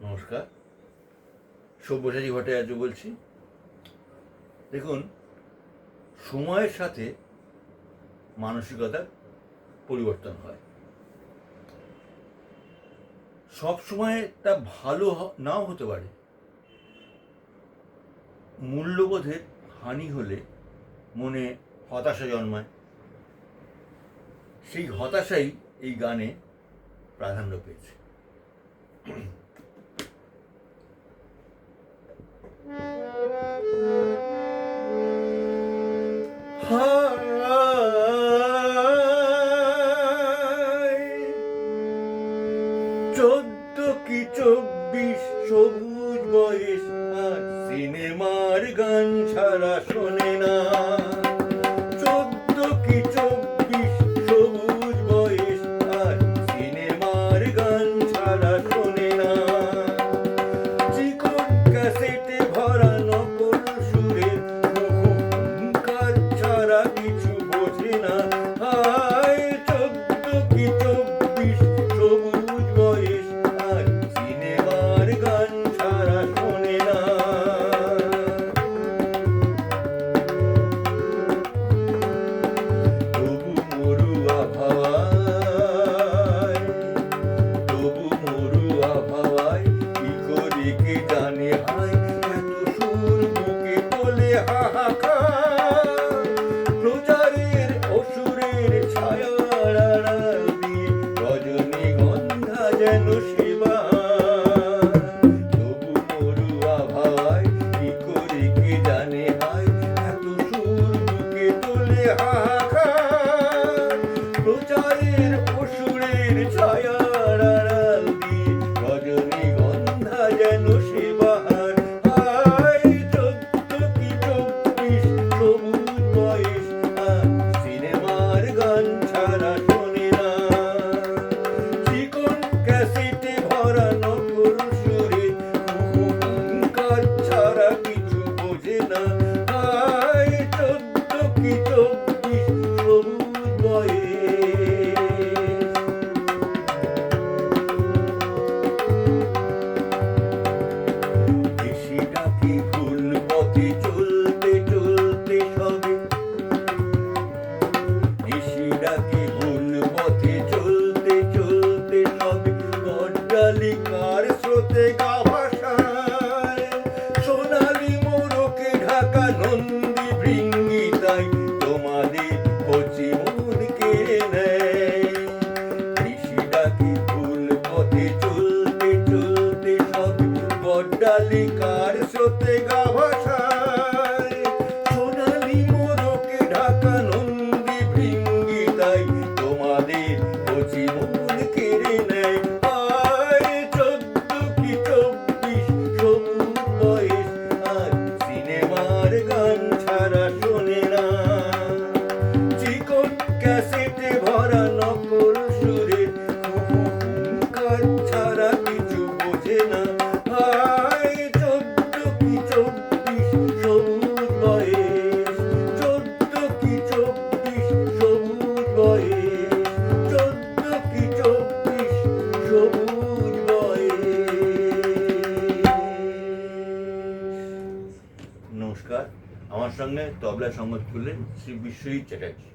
নমস্কার, সব্যসাচী ভট্টাচার্য বলছি। দেখুন, সময়ের সাথে মানসিকতার পরিবর্তন হয়। সব সময় তা ভালো নাও হতে পারে। মূল্যবোধের হানি হলে মনে হতাশা জন্মায়। সেই হতাশাই এই গানে প্রাধান্য পেয়েছে। চোদ্দ কি 24 সবুজ বয়স, আর সিনেমার গান ছাড়া শোনে না। 14 কি 24 সবুজ বয়স, আর সিনেমার গান ছাড়া শোনে না। চিকন ক্যাসেটে ভরা নকল সুরের হুঙ্কার ছাড়া কিছু বোঝে না। হায় 14 কি 24 সবুজ বয়স, আর সিনেমার গান ছাড়া শোনে না। তবু মরুয়া ভাবায়, তবু মরুয়া ভাবায় কি করে কে জানে হায় এত সুর বুকে তোলে হাহাকার। প্রচারের অসুরের ছায়ার আড়াল দিয়ে রজনীগন্ধা যেন সেবা। তবু মরুয়া ভাবায় কি করে কে জানে হায় এত সুর বুকে তোলে হাহাকার। প্রচারের অসুরের ছায়ার আড়াল দিয়ে রজনীগন্ধা যেন সেবার। হায় 14 কি 24 সবুজ বয়স, আর সিনেমার গান ছাড়া শোনে না। চিকন ক্যাসেটে ভরা নকল সুরে হুঙ্কার ছাড়া কিছু বোঝে না। হায় 14 কি 24 সবুজ বয়স। এসে ডাকে ভুল পথে চলতে চলতে সবে, এসে ডাকে ভুল পথে চলতে চলতে সবে। অট্টালিকার স্রোতে গা ভাসায়, সোনালি মোড়কে ঢাকা নন্দী ভৃঙ্গিতায় তোমাদের কচি মন কেড়ে নেয়। এসে ডাকে ভুল পথে চলতে চলতে সবে, অট্টালিকার স্রোতে গা ভাসায়, সোনালি মোড়কে ঢাকা নন্দী ভৃঙ্গিতায় তোমাদের কচি মন কেড়ে নেয়। হায় 14 কি 24 সবুজ বয়স, আর সিনেমার গান ছাড়া শোনে না। চিকন ক্যাসেটে ভরা নকল সুরের হুঙ্কার ছাড়া কিছু বোঝে না। হায় 14 কি 24 সবুজ বয়স, 14 কি 24 সবুজ বয়স, 14 কি 24 সবুজ বয়স। নমস্কার, আমার সঙ্গে তবলা সঙ্গত করলেন শ্রী বিশ্বজিৎ চ্যাটার্জি।